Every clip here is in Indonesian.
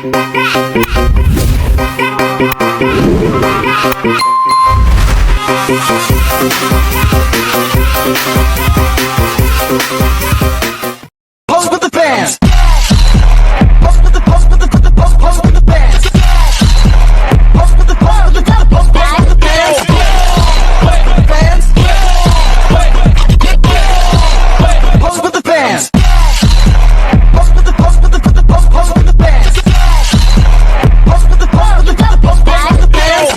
Pose with the bands. Pose with the pose with the pose pose pose with the bands. Pose with the pose with the gotta pose pose with the bands. Bands. Pose with the bands. Pose with the pose with the pose pose with the bands. Pose with the pose with the gotta pose pose with the bands.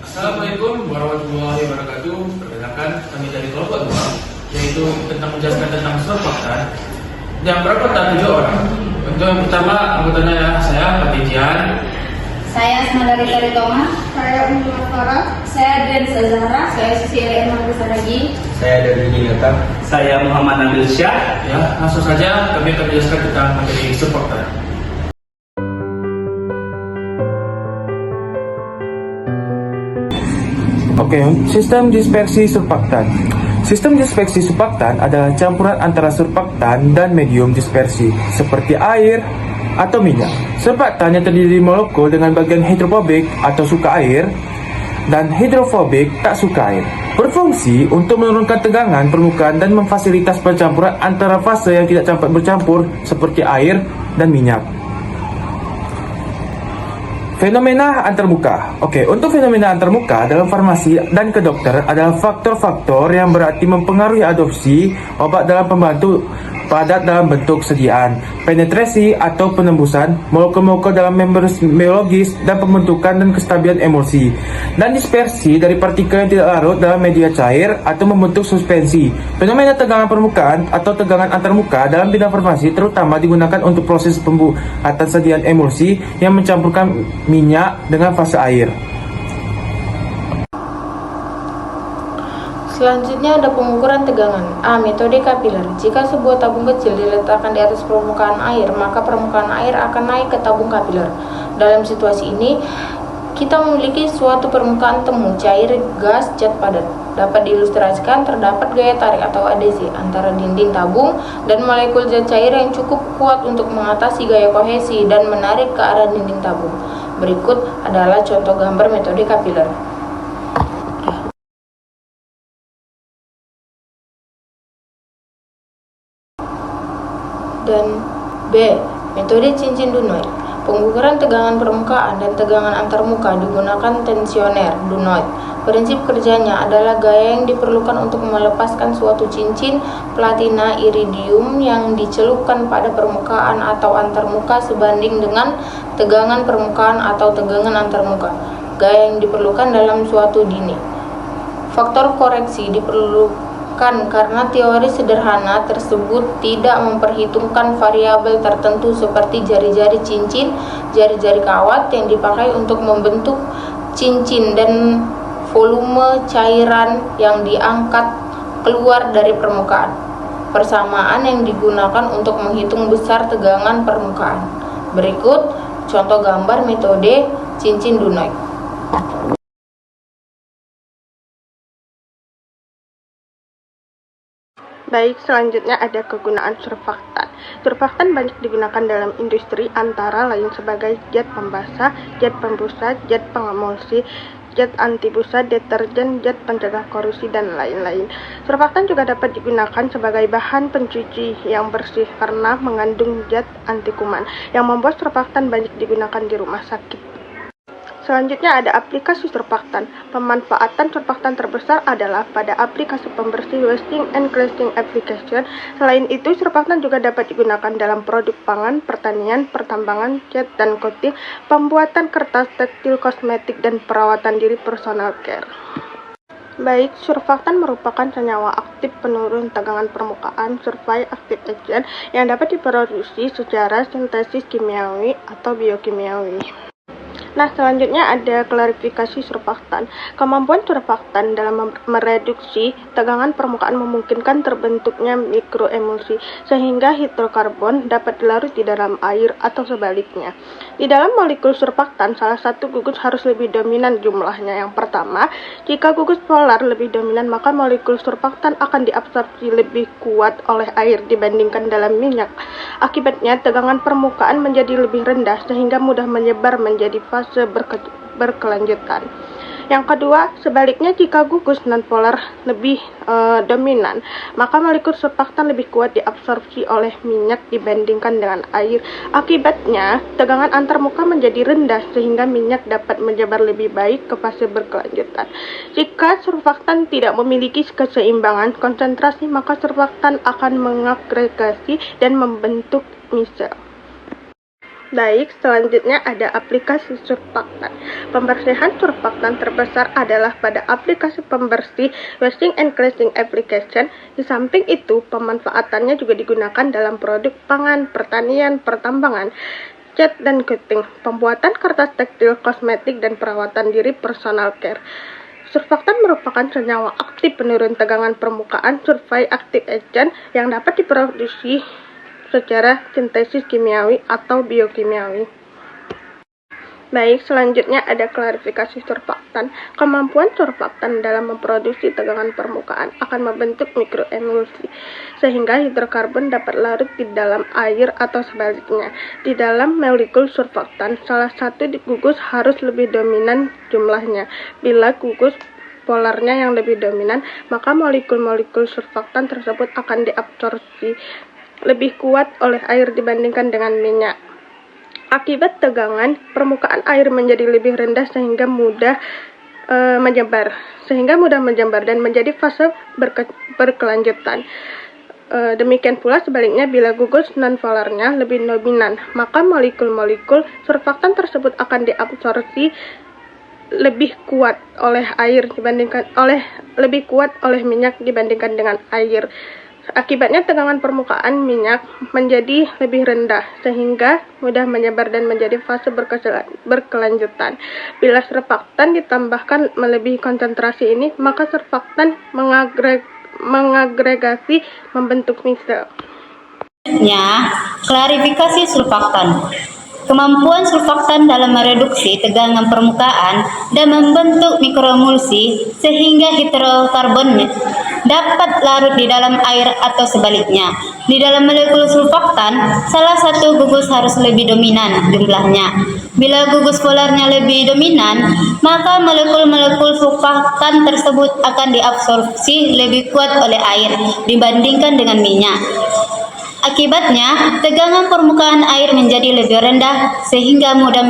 Assalamualaikum warahmatullahi wabarakatuh. Perkenalkan, kami dari kelompok 2, yaitu tentang menjelaskan tentang surfaktan. Yang berangkat ada 7 orang. Untuk yang pertama, anggotanya adalah saya, Patijian. Saya Asmada Ritari Toma. Saya Umar Farah. Saya Adrian Zahra. Saya Cecilia Emma Saragi. Saya dari Ninata. Saya Muhammad Nabil Syah. Ya, langsung saja kami akan menjelaskan tentang materi surfaktan. Oke, sistem dispersi surfaktan. Sistem dispersi surfaktan adalah campuran antara surfaktan dan medium dispersi seperti air atau minyak. Surfaktan yang terdiri dari molekul dengan bagian hidrofobik atau suka air dan hidrofobik tak suka air, berfungsi untuk menurunkan tegangan permukaan dan memfasilitas percampuran antara fase yang tidak cepat bercampur seperti air dan minyak. Fenomena antarmuka. Oke, untuk fenomena antarmuka dalam farmasi dan kedokteran adalah faktor-faktor yang berarti mempengaruhi adopsi obat dalam pembantu padat dalam bentuk sediaan, penetrasi atau penembusan molekul-molekul dalam member biologis dan pembentukan dan kestabilan emulsi, dan dispersi dari partikel yang tidak larut dalam media cair atau membentuk suspensi. Fenomena tegangan permukaan atau tegangan antarmuka dalam bidang farmasi terutama digunakan untuk proses pembuatan sediaan emulsi yang mencampurkan minyak dengan fase air. Selanjutnya ada pengukuran tegangan. A. Metode kapiler. Jika sebuah tabung kecil diletakkan di atas permukaan air, maka permukaan air akan naik ke tabung kapiler. Dalam situasi ini, kita memiliki suatu permukaan temu, cair, gas, zat padat. Dapat diilustrasikan terdapat gaya tarik atau adesi antara dinding tabung dan molekul zat cair yang cukup kuat untuk mengatasi gaya kohesi dan menarik ke arah dinding tabung. Berikut adalah contoh gambar metode kapiler. Dan B. Metode cincin Dunoid. Pengukuran tegangan permukaan dan tegangan antarmuka digunakan tensioner Dunoid. Prinsip kerjanya adalah gaya yang diperlukan untuk melepaskan suatu cincin platina iridium yang dicelupkan pada permukaan atau antarmuka sebanding dengan tegangan permukaan atau tegangan antarmuka. Gaya yang diperlukan dalam suatu dini. Faktor koreksi diperlukan karena teori sederhana tersebut tidak memperhitungkan variabel tertentu seperti jari-jari cincin, jari-jari kawat yang dipakai untuk membentuk cincin dan volume cairan yang diangkat keluar dari permukaan. Persamaan yang digunakan untuk menghitung besar tegangan permukaan. Berikut contoh gambar metode cincin Dunoid. Baik, selanjutnya ada kegunaan surfaktan. Surfaktan banyak digunakan dalam industri antara lain sebagai zat pembasah, zat pembusa, zat pengemulsi, zat anti busa, deterjen, zat pencegah korupsi, dan lain-lain. Surfaktan juga dapat digunakan sebagai bahan pencuci yang bersih karena mengandung zat anti kuman, yang membuat surfaktan banyak digunakan di rumah sakit. Selanjutnya ada aplikasi surfaktan. Pemanfaatan surfaktan terbesar adalah pada aplikasi pembersih washing and cleansing application. Selain itu, surfaktan juga dapat digunakan dalam produk pangan, pertanian, pertambangan, cat dan coating, pembuatan kertas, tekstil, kosmetik, dan perawatan diri personal care. Baik, surfaktan merupakan senyawa aktif penurun tegangan permukaan surface active agent yang dapat diproduksi secara sintesis kimiawi atau biokimiawi. Nah, selanjutnya ada klarifikasi surfaktan. Kemampuan surfaktan dalam mereduksi tegangan permukaan memungkinkan terbentuknya mikroemulsi, sehingga hidrokarbon dapat larut di dalam air atau sebaliknya. Di dalam molekul surfaktan, salah satu gugus harus lebih dominan jumlahnya. Yang pertama, jika gugus polar lebih dominan, maka molekul surfaktan akan diabsorpsi lebih kuat oleh air dibandingkan dalam minyak. Akibatnya, tegangan permukaan menjadi lebih rendah sehingga mudah menyebar menjadi fase berkelanjutan. Yang kedua, sebaliknya jika gugus nonpolar lebih dominan, maka molekul surfaktan lebih kuat diabsorpsi oleh minyak dibandingkan dengan air. Akibatnya, tegangan antarmuka menjadi rendah sehingga minyak dapat menyebar lebih baik ke fase berkelanjutan. Jika surfaktan tidak memiliki keseimbangan konsentrasi, maka surfaktan akan mengagregasi dan membentuk misel. Baik, selanjutnya ada aplikasi surfaktan. Pembersihan surfaktan terbesar adalah pada aplikasi pembersih washing and cleansing application. Di samping itu, pemanfaatannya juga digunakan dalam produk pangan, pertanian, pertambangan, cat dan coating, pembuatan kertas tekstil, kosmetik, dan perawatan diri personal care. Surfaktan merupakan senyawa aktif penurun tegangan permukaan survey active agent yang dapat diproduksi secara sintesis kimiawi atau biokimiawi. Baik, selanjutnya ada klarifikasi surfaktan. Kemampuan surfaktan dalam memproduksi tegangan permukaan akan membentuk mikroemulsi, sehingga hidrokarbon dapat larut di dalam air atau sebaliknya. Di dalam molekul surfaktan, salah satu gugus harus lebih dominan jumlahnya. Bila gugus polarnya yang lebih dominan, maka molekul-molekul surfaktan tersebut akan diabsorpsi lebih kuat oleh air dibandingkan dengan minyak. Akibat tegangan, permukaan air menjadi lebih rendah sehingga mudah menyebar dan menjadi fase berkelanjutan. Demikian pula sebaliknya, bila gugus nonpolarnya lebih dominan, maka molekul-molekul surfaktan tersebut akan diabsorpsi lebih kuat oleh minyak dibandingkan dengan air. Akibatnya tegangan permukaan minyak menjadi lebih rendah sehingga mudah menyebar dan menjadi fase berkelanjutan. Bila surfaktan ditambahkan melebihi konsentrasi ini, maka surfaktan mengagregasi membentuk misel. Klarifikasi surfaktan. Kemampuan surfaktan dalam mereduksi tegangan permukaan dan membentuk mikroemulsi sehingga hidrokarbon dapat larut di dalam air atau sebaliknya. Di dalam molekul surfaktan, salah satu gugus harus lebih dominan jumlahnya. Bila gugus polarnya lebih dominan, maka molekul-molekul surfaktan tersebut akan diabsorpsi lebih kuat oleh air dibandingkan dengan minyak. Akibatnya, tegangan permukaan air menjadi lebih rendah sehingga mudah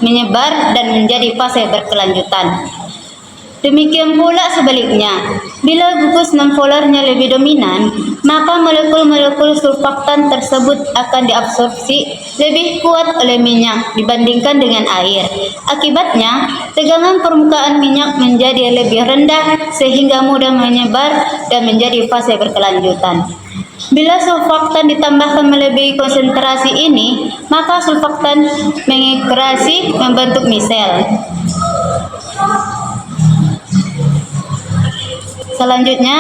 menyebar dan menjadi fase berkelanjutan. Demikian pula sebaliknya, bila gugus nonpolarnya lebih dominan, maka molekul-molekul surfaktan tersebut akan diabsorpsi lebih kuat oleh minyak dibandingkan dengan air. Akibatnya, tegangan permukaan minyak menjadi lebih rendah sehingga mudah menyebar dan menjadi fase berkelanjutan. Bila surfaktan ditambahkan melebihi konsentrasi ini, maka surfaktan mengagregasi membentuk misel. Selanjutnya,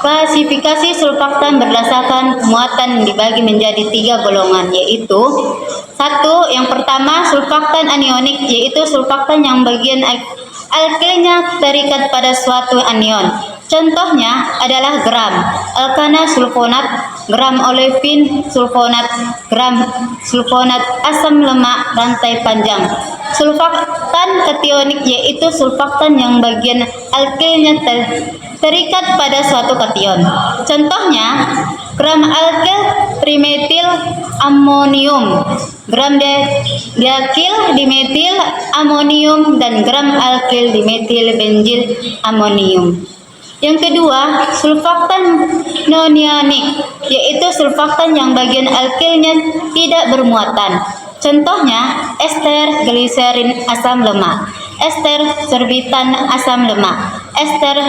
klasifikasi surfaktan berdasarkan muatan dibagi menjadi 3 golongan, yaitu 1. Yang pertama, surfaktan anionik, yaitu surfaktan yang bagian alkilnya terikat pada suatu anion. Contohnya adalah gram alkana sulfonat, gram olefin sulfonat, gram sulfonat asam lemak rantai panjang. Sulfaktan kationik, yaitu surfaktan yang bagian alkilnya terikat pada suatu kation. Contohnya gram alkyl trimetil amonium, gram dialkyl dimetil amonium, dan gram alkyl dimetil benzil amonium. Yang kedua, sulfaktan nonianik, yaitu sulfaktan yang bagian alkilnya tidak bermuatan. Contohnya, ester gliserin asam lemak, ester sorbitan asam lemak, ester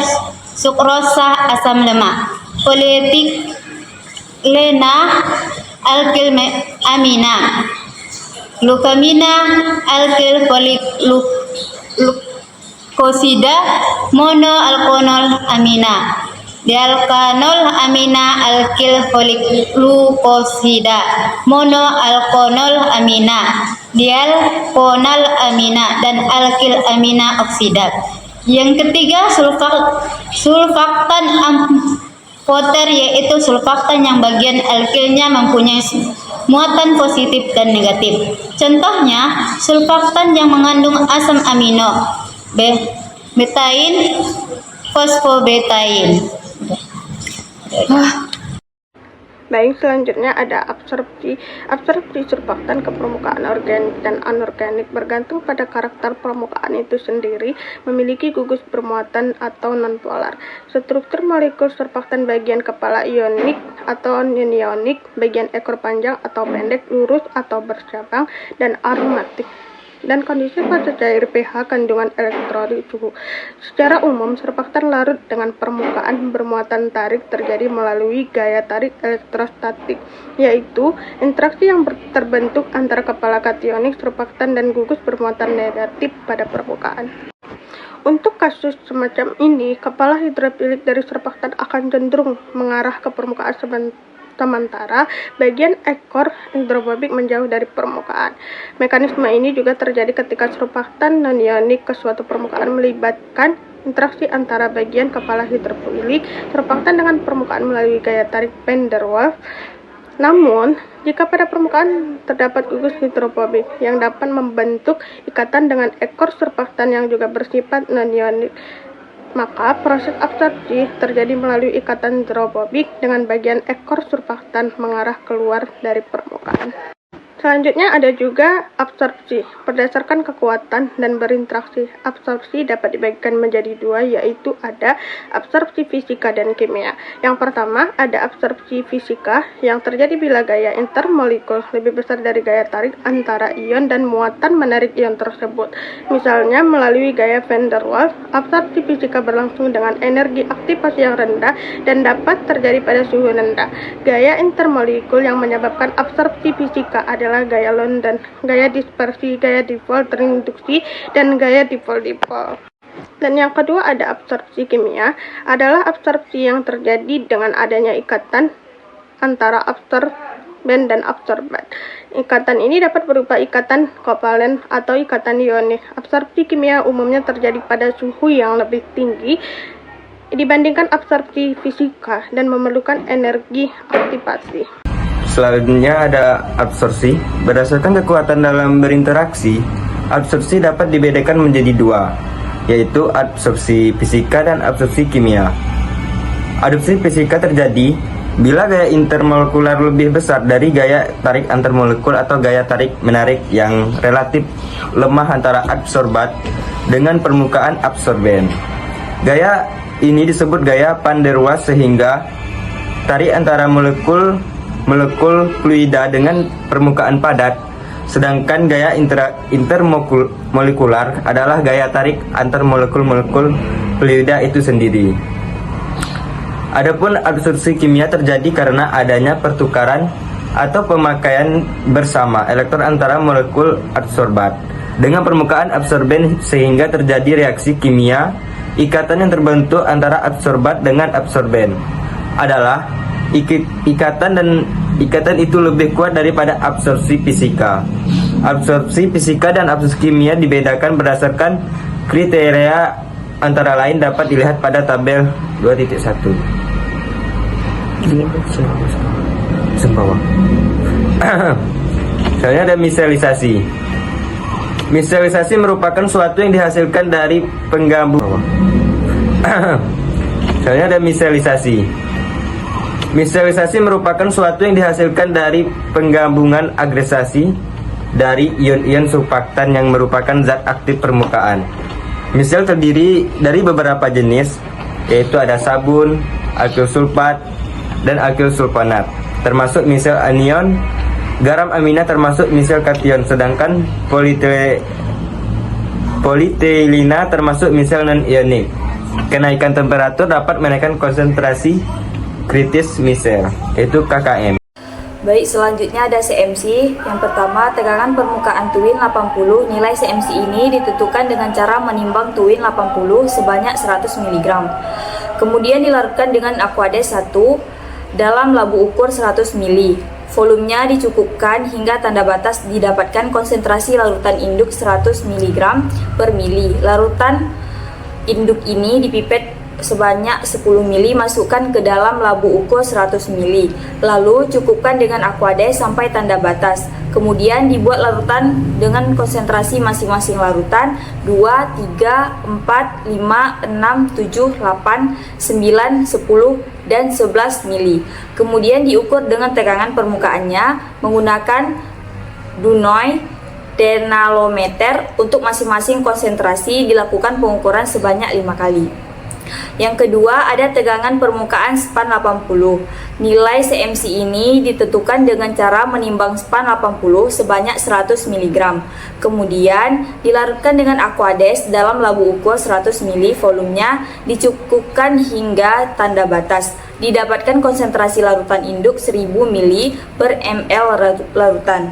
sukrosa asam lemak, polietilena alkil amina. glukamina, alkyl folikosida, monoalkohol amina, dialkanol amina, alkyl folikosida, monoalkohol amina, dialkonal amina, dan alkyl amina oksida. Yang ketiga, sulfaktan amfoter, yaitu sulfaktan yang bagian alkilnya mempunyai muatan positif dan negatif. Contohnya, sulfaktan yang mengandung asam amino, betain, fosfobetain. Baik, selanjutnya ada absorpsi. Absorpsi surfaktan ke permukaan organik dan anorganik bergantung pada karakter permukaan itu sendiri, memiliki gugus bermuatan atau nonpolar. Struktur molekul surfaktan bagian kepala ionik atau non-ionik, bagian ekor panjang atau pendek, lurus atau bercabang, dan aromatik. Dan kondisi fase cair, pH, kandungan elektrolit, suhu. Secara umum, surfaktan larut dengan permukaan bermuatan tarik terjadi melalui gaya tarik elektrostatik, yaitu interaksi yang terbentuk antara kepala kationik surfaktan dan gugus bermuatan negatif pada permukaan. Untuk kasus semacam ini, kepala hidrofilik dari surfaktan akan cenderung mengarah ke permukaan sementara bagian ekor hidrofobik menjauh dari permukaan. Mekanisme ini juga terjadi ketika surfaktan non-ionik ke suatu permukaan melibatkan interaksi antara bagian kepala hidrofilik surfaktan dengan permukaan melalui gaya tarik van der Waals. Namun, jika pada permukaan terdapat gugus hidrofobik yang dapat membentuk ikatan dengan ekor surfaktan yang juga bersifat non-ionik, maka proses absorpsi terjadi melalui ikatan hidrofobik dengan bagian ekor surfaktan mengarah keluar dari permukaan. Selanjutnya ada juga absorpsi berdasarkan kekuatan dan berinteraksi. Absorpsi dapat dibagikan menjadi dua, yaitu ada absorpsi fisika dan kimia. Yang pertama ada absorpsi fisika yang terjadi bila gaya intermolekul lebih besar dari gaya tarik antara ion dan muatan menarik ion tersebut. Misalnya melalui gaya van der Waals, absorpsi fisika berlangsung dengan energi aktivasi yang rendah dan dapat terjadi pada suhu rendah. Gaya intermolekul yang menyebabkan absorpsi fisika adalah gaya London, gaya dispersi, gaya dipol terinduksi, dan gaya dipol-dipol. Dan yang kedua ada absorpsi kimia, adalah absorpsi yang terjadi dengan adanya ikatan antara absorben dan absorban. Ikatan ini dapat berupa ikatan kovalen atau ikatan ionik. Absorpsi kimia umumnya terjadi pada suhu yang lebih tinggi dibandingkan absorpsi fisika dan memerlukan energi aktivasi. Selanjutnya ada absorpsi. Berdasarkan kekuatan dalam berinteraksi, absorpsi dapat dibedakan menjadi dua, yaitu absorpsi fisika dan absorpsi kimia. Absorpsi fisika terjadi bila gaya intermolekular lebih besar dari gaya tarik antarmolekul atau gaya tarik menarik yang relatif lemah antara absorbat dengan permukaan absorben. Gaya ini disebut gaya van der Waals sehingga tarik antara molekul fluida dengan permukaan padat, sedangkan gaya intermolekular adalah gaya tarik antar molekul fluida itu sendiri. Adapun absorpsi kimia terjadi karena adanya pertukaran atau pemakaian bersama elektron antara molekul absorbat dengan permukaan absorben sehingga terjadi reaksi kimia. Ikatan yang terbentuk antara absorbat dengan absorben adalah ikatan itu lebih kuat daripada absorpsi fisika. Absorpsi fisika dan absorpsi kimia dibedakan berdasarkan kriteria, antara lain dapat dilihat pada tabel 2.1. Selanjutnya ada miselisasi. Miselisasi merupakan suatu yang dihasilkan dari penggabungan. Selanjutnya ada miselisasi. Miselisasi merupakan suatu yang dihasilkan dari penggabungan agregasi dari ion-ion surfaktan yang merupakan zat aktif permukaan. Misel terdiri dari beberapa jenis, yaitu ada sabun, alkyl sulfat, dan alkyl sulfonat, termasuk misel anion. Garam amina termasuk misel kation, sedangkan polietilena termasuk misel non-ionik. Kenaikan temperatur dapat menaikkan konsentrasi kritis misel, yaitu KKM. Baik, selanjutnya ada CMC. Yang pertama, tegangan permukaan tuin 80. Nilai CMC ini ditentukan dengan cara menimbang tuin 80 sebanyak 100 mg. Kemudian dilarutkan dengan Aquades 1 dalam labu ukur 100 ml. Volumenya dicukupkan hingga tanda batas didapatkan konsentrasi larutan induk 100 mg per mili. Larutan induk ini dipipet sebanyak 10 ml, masukkan ke dalam labu ukur 100 ml. Lalu cukupkan dengan Aquades sampai tanda batas. Kemudian dibuat larutan dengan konsentrasi masing-masing larutan 2, 3, 4, 5, 6, 7, 8, 9, 10, dan 11 ml. Kemudian diukur dengan tegangan permukaannya menggunakan Dunoy tenalometer. Untuk masing-masing konsentrasi dilakukan pengukuran sebanyak 5 kali. Yang kedua, ada tegangan permukaan span 80. Nilai CMC ini ditentukan dengan cara menimbang span 80 sebanyak 100 mg. Kemudian dilarutkan dengan Aquades dalam labu ukur 100 ml. Volumenya dicukupkan hingga tanda batas. Didapatkan konsentrasi larutan induk 1000 ml per ml larutan.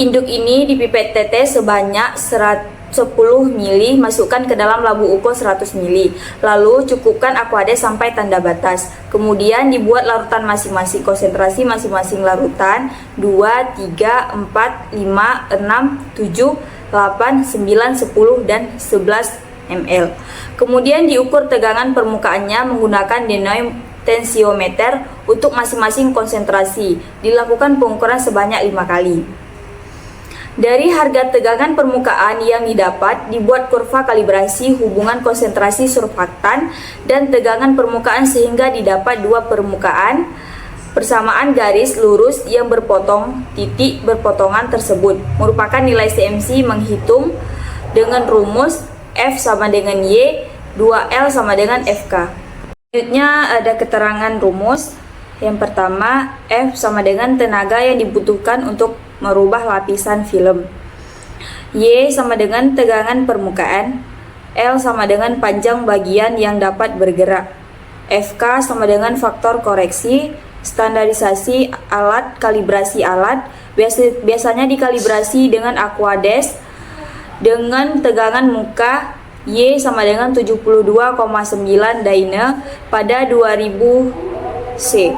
Induk ini dipipet TT sebanyak 10 ml, masukkan ke dalam labu ukur 100 ml. Lalu cukupkan Aquades sampai tanda batas. Kemudian dibuat larutan masing-masing, konsentrasi masing-masing larutan 2, 3, 4, 5, 6, 7, 8, 9, 10, dan 11 ml. Kemudian diukur tegangan permukaannya menggunakan Dunoy tensiometer. Untuk masing-masing konsentrasi dilakukan pengukuran sebanyak 5 kali. Dari harga tegangan permukaan yang didapat, dibuat kurva kalibrasi hubungan konsentrasi surfaktan dan tegangan permukaan sehingga didapat dua permukaan persamaan garis lurus yang berpotong titik berpotongan tersebut. Merupakan nilai CMC menghitung dengan rumus F sama dengan Y, 2L sama dengan FK. Selanjutnya ada keterangan rumus. Yang pertama, F sama dengan tenaga yang dibutuhkan untuk merubah lapisan film. Y sama dengan tegangan permukaan. L sama dengan panjang bagian yang dapat bergerak. FK sama dengan faktor koreksi. Standarisasi alat, kalibrasi alat. Biasanya dikalibrasi dengan Aquades dengan tegangan muka Y sama dengan 72,9 dyne pada 2000 C.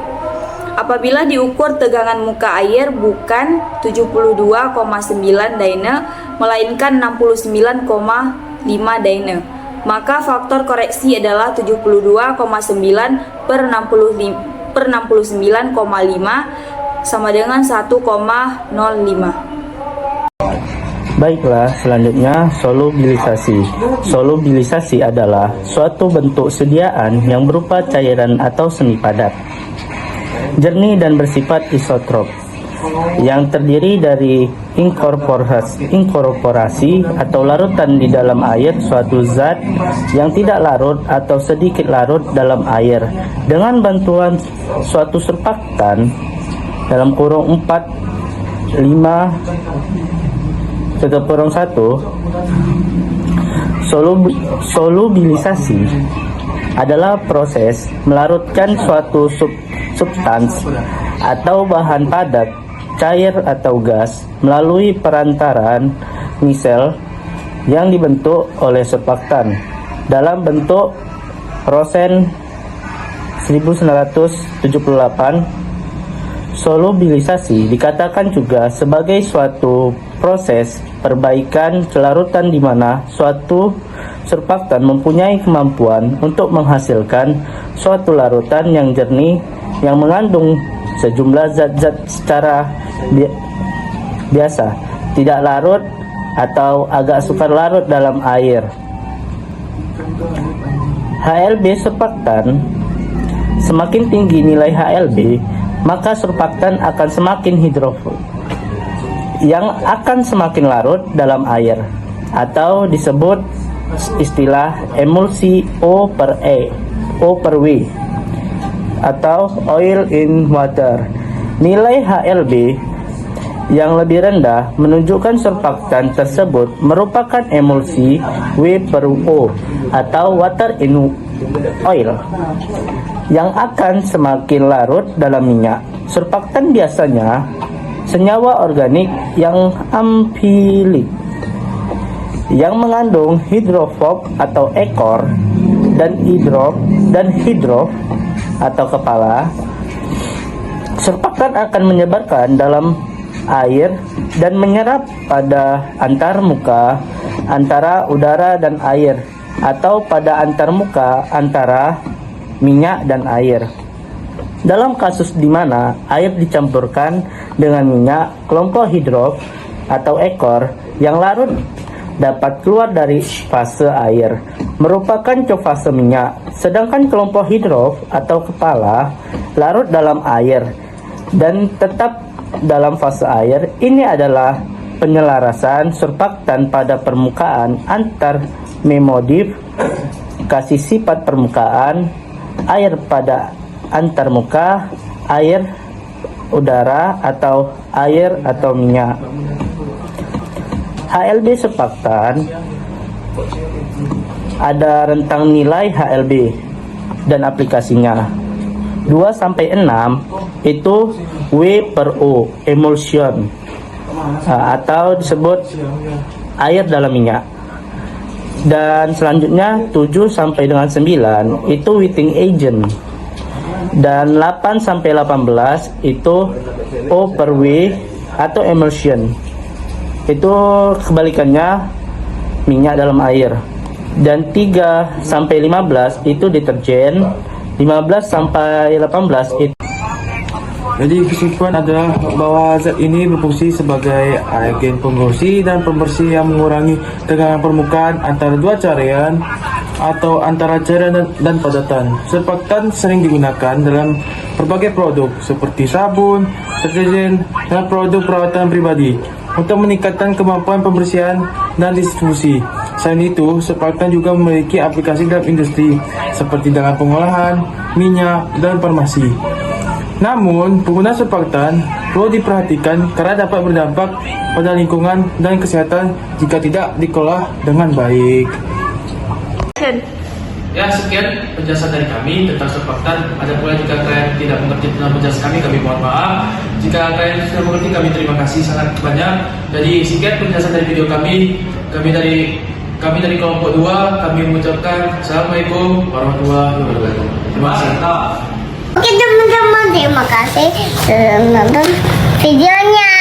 Apabila diukur tegangan muka air bukan 72,9 dyne melainkan 69,5 dyne, maka faktor koreksi adalah 72,9 per 69,5 sama dengan 1,05. Baiklah, selanjutnya solubilisasi. Solubilisasi adalah suatu bentuk sediaan yang berupa cairan atau semi padat, jernih dan bersifat isotrop, yang terdiri dari inkorporasi atau larutan di dalam air suatu zat yang tidak larut atau sedikit larut dalam air dengan bantuan suatu surfaktan dalam kurung 4, 5, 1. Solubilisasi adalah proses melarutkan suatu substans atau bahan padat, cair atau gas melalui perantaraan misel yang dibentuk oleh surfaktan dalam bentuk Rosen 1978. Solubilisasi dikatakan juga sebagai suatu proses perbaikan kelarutan di mana suatu surfaktan mempunyai kemampuan untuk menghasilkan suatu larutan yang jernih yang mengandung sejumlah zat-zat secara biasa, tidak larut atau agak sukar larut dalam air. HLB surfaktan, semakin tinggi nilai HLB, maka surfaktan akan semakin hidrofil, yang akan semakin larut dalam air, atau disebut istilah emulsi O per W atau oil in water. Nilai HLB yang lebih rendah menunjukkan surfaktan tersebut merupakan emulsi W per O atau water in oil, yang akan semakin larut dalam minyak. Surfaktan biasanya senyawa organik yang amfilik yang mengandung hidrofob atau ekor dan hidrof atau kepala. Surfaktan akan menyebarkan dalam air dan menyerap pada antarmuka antara udara dan air atau pada antarmuka antara minyak dan air. Dalam kasus di mana air dicampurkan dengan minyak, kelompok hidrof atau ekor yang larut dapat keluar dari fase air, merupakan cofase minyak, sedangkan kelompok hidrof atau kepala larut dalam air dan tetap dalam fase air. Ini adalah penyelarasan surfaktan pada permukaan antar memodif, kasih sifat permukaan air pada antarmuka, air, udara atau air atau minyak. HLB surfaktan ada rentang nilai HLB dan aplikasinya 2-6 itu W per O emulsion atau disebut air dalam minyak, dan selanjutnya 7 sampai dengan 9 itu wetting agent, dan 8 sampai 18 itu O per W atau emulsion, itu kebalikannya minyak dalam air, dan 3 sampai 15 itu deterjen, 15 sampai 18 itu. Jadi kesimpulan adalah bahwa zat ini berfungsi sebagai agen pembersih dan pembersih yang mengurangi tegangan permukaan antara dua cairan atau antara cairan dan padatan. Surfaktan sering digunakan dalam berbagai produk seperti sabun, deterjen, dan produk perawatan pribadi untuk meningkatkan kemampuan pembersihan dan distribusi. Selain itu, surfaktan juga memiliki aplikasi dalam industri seperti dalam pengolahan minyak dan farmasi. Namun, penggunaan surfaktan perlu diperhatikan karena dapat berdampak pada lingkungan dan kesehatan jika tidak dikelola dengan baik. Ya, sekian penjelasan dari kami tentang surfaktan. Ada pula jika kalian tidak mengerti tentang penjelasan kami mohon maaf. Jika kalian sudah mengerti, kami terima kasih sangat banyak. Jadi sekian penjelasan dari video kami. Kami dari kelompok 2, kami mengucapkan Assalamualaikum warahmatullahi wabarakatuh. Terima kasih. Oke teman-teman, terima kasih sudah menonton videonya.